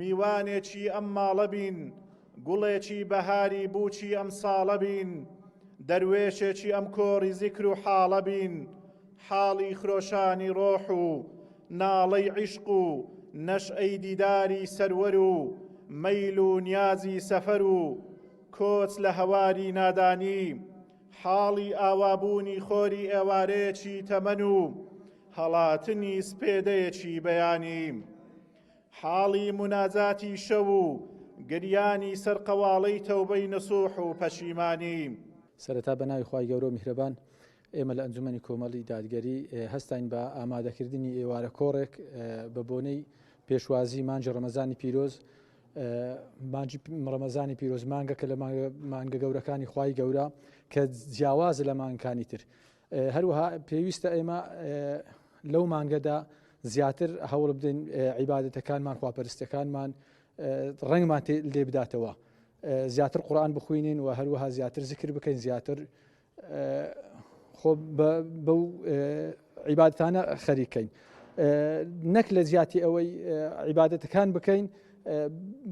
میوانێکی ئەم ماڵە بین، گوڵێکی بەهاری بووچی ئەم ساڵە بین، دەروێشێکی ئەم کۆڕی زیکر و حاڵە بین، حاڵی خرۆشانی ڕۆح و ناڵەی عیشق و نەشئەی دیداری سەروەر و مەیل و نیازی سەفەر و کۆچ لە هەواری نادانی، حاڵی ئاوابوونی خۆری ئێوارەیەکی تەمەن و هەڵاتنی سپێدەیەکی بەیانی، حاڵی مناجاتی شەو و گریانی سەر قەواڵەی تەوبەی نسوح و پەشیمانی. سەرەتا بە ناوی خوای گەورە و میهرەبان، ئێمە لە ئەنجومەنی کۆمەڵی دادگەری هەستین بە ئامادەکردنی ئێوارە کۆڕێک بە بۆنەی پێشوازی مانجی ڕەمەزانی پیرۆز. مانجی ڕەمەزانی پیرۆز مانگەکە لە مانگە گەورەکانی خوای گەورە کە جیاوازە لە مانگەکانی تر. هەروەها پێویستە ئێمە لەو مانگەدا زیاتر هەوڵ بدەین عیبادەتەکانمان خواپەرستەکانمان ڕەنگمان لێ بداتەوە، زیاتر قورئان بخوێنین و هەروەها زیاتر ذکر بکەین، زیاتر خۆ بەو عیبادەتانە خەریکەین، نەک لە زیاتی ئەوەی عیبادەتەکان بکەین.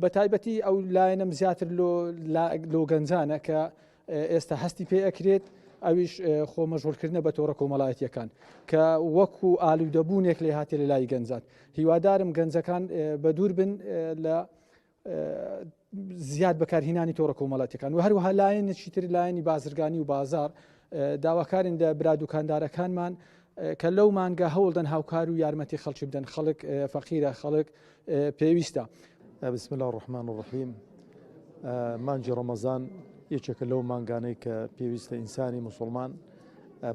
بە تایبەتی ئەو لایەنەم زیاتر لۆ گەنجانە کە ئێستا هەستی پێ ئەکرێت، ئەویش خۆ مەژغولکردنە بە تۆڕە کۆمەڵایەتیەکان کە وەکو ئالوودەبوونێک لێ هاتێ لە لای گەنجان. هیوادارم گەنجەکان بە دوور بن لە زیاد بەکارهێنانی تۆڕە کۆمەڵایەتیەکان و هەروەها لایەنێکی تر لایەنی بازرگانی و بازار داواکارن لە برا دوکاندارەکانمان کە لەو مانگە هەوڵدەن هاوکار و یارمەتی خەڵکی بدەن. خەڵک فەقیرە، خەڵک پێویستە. بسم الله الرحمن الرحیم. مانجی ڕەمەزان یەکێکە لەو مانگانەی کە پێویستە ئینسانی موسڵمان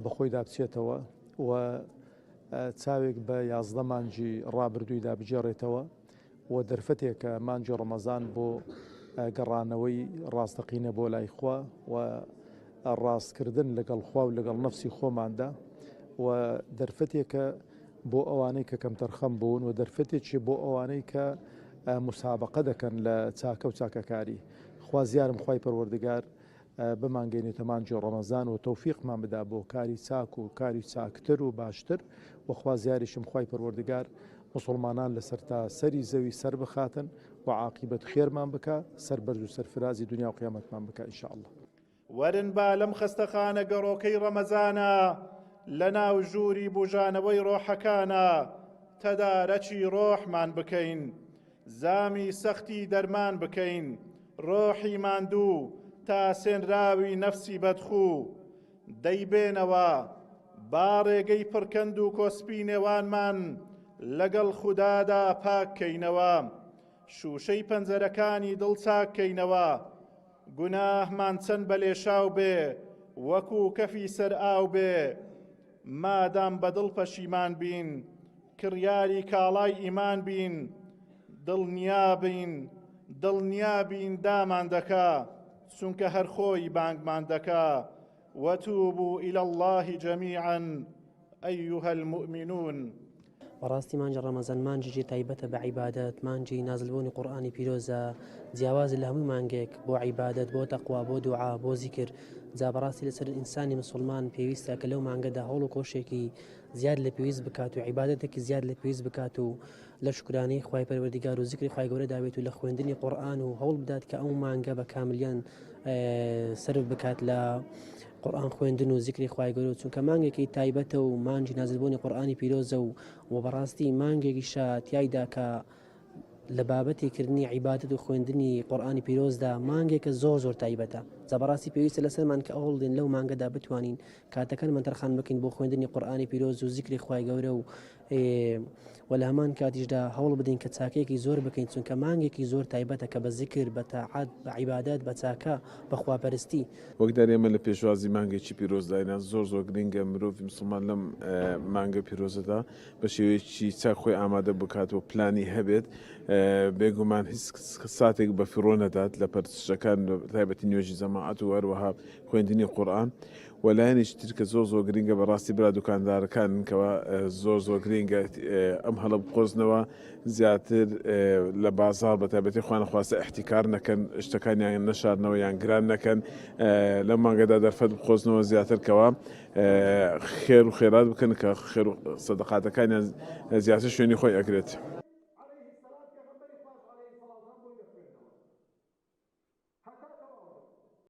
بەخۆی دابچێتەوە و چاوێک بە 11 مانجی ڕابردوویدا بجێڕێتەوە و دەرفەتێکە مانجی ڕەمەزان بۆ گەڕانەوەی ڕاستەقینە بۆ لای خوا و ڕاستکردن لەگەڵ خوا و لەگەڵ نەفسی خۆماندا و دەرفەتێکە بۆ ئەوانەی کە کەمتەرخەم بوون و دەرفەتێکی بۆ ئەوانەی کە مسابقە دەکەن لە چاکە و چاکەکاری. خوازیارم خوای پەروەردگار بمانگەێنێتە مانجی ڕەمەزان و تەوفیقمان بدا بۆ کاری چاک و کاری چاکتر و باشتر و خوازیاریشم خوای پەروەردگار مسلمانان لەسەر تا سەری زەوی سەر بخاتن و عاقبەت خێرمان بکە، سەر بەرز و سەرفرازی دنیا و قیامەتمان بکە ئینشاءالله. وەرن با لەم خستەخانە گەڕۆکەی ڕەمەزانە لە ناو ژووری بوژانەوەی ڕۆحەکانە تەدارەکی ڕۆحمان بکەین، زامی سەختی دەرمان بکەین، ڕۆحی ماندوو تا سێنراوی نەفسی بەدخوو دەیبێنەوە، باڕێگەی پڕکەند و کۆسپی نێوانمان لەگەڵ خودادا پاککەینەوە، شوشەی پەنجەرەکانی دڵ چاککەینەوە، گوناهمان چەند بەلێشاو بێ وەکو کەفی سەر ئاو بێ، مادام بەدڵ پەشیمان بین، کڕیاری کاڵای ئیمان بین، دڵنیابین دامان دەکا چونکە هەر خۆی بانگمان دەکا. وەتوبوا إلى الله جميعا أيها المؤمنون. بەڕاستی مانجی ڕەمەزان مانجێکی تایبەتە بە عیبادەت، مانجی نازلبوونی قورئانی پیرۆزە، جیاواز لە هەموو مانگێک بۆ عیبادەت، بۆ تەقوا، بۆ دوعا، بۆ زیکر. جا بەڕاستی لەسەر ئینسانی مسلمان پێویستە کە لەو مانگەدا هەوڵ و کۆشێکی زیاد لە پێویست بکات و عیبادەتێکی زیاد لە پێویست بکات و لە شکرانەی خوای پەروەردگار و زیکری خوای گەورە داوێت و لە خوێندنی قورئان و هەوڵ بدات کە ئەو مانگە بە کاملیان سرف بکات لە قورئان خوێندن و زیکری خوای گەورە، چونکە مانگێکی تایبەتە و مانجی نازلبوونی قورئانی پیرۆزە و بەڕاستی مانگێکیشە تیایدا کە لە بابەتێکردنی عیبادەت و خوێندنی قورئانی پیرۆزدا مانگێکە زۆر تایبەتە. جا بەڕاستی پێویستە لەسەرمان کە هەوڵ بدەین لەو مانگەدا بتوانین کاتەکانمان تەرخان بکەین بۆ خوێندنی قورئانی پیرۆز و زیکری خوای گەورە و لە هەمان کاتیشدا هەوڵ بدەین کە چاکەیەکی زۆر بکەین، چونکە مانگێکی زۆر تایبەتە کە بە زیکر، بە تاعات، بە عیبادەت، بە چاکە، بە خواپەرستی. وەک دەرێمە لە پێشوازی مانگێکی پیرۆزداینا زۆر گرنگە مرۆڤی مسلمان لەم مانگە پیرۆزەدا بە شێوەیەکی چاک خۆی ئامادە بکات و پلانی هەبێت، بێگومان هیچ ساتێک بە فڕۆ نەدات لە پەرستشەکان تایبەتی نوێژی جەماعەت و هەروەها خوێندنی قورئان. وەلایەنێکی تر کە زۆر گرنگە بەڕاستی برا دوکاندارەکان کەەوە زۆر گرنگە ئەم هەڵە بقۆزنەوە زیاتر لە بازار بە تایبەتی خوانەخواستە احتیکار نەکەن، شتەکانیان نەشاردنەوە یان گران نەکەن، لەم مانگەدا دەرفەت بخۆزنەوە زیاتر کەوە خێر و خێرات بکەن کە خێر و سەدەقاتەکانیان زیاتر شوێنی خۆی ئەگرێت.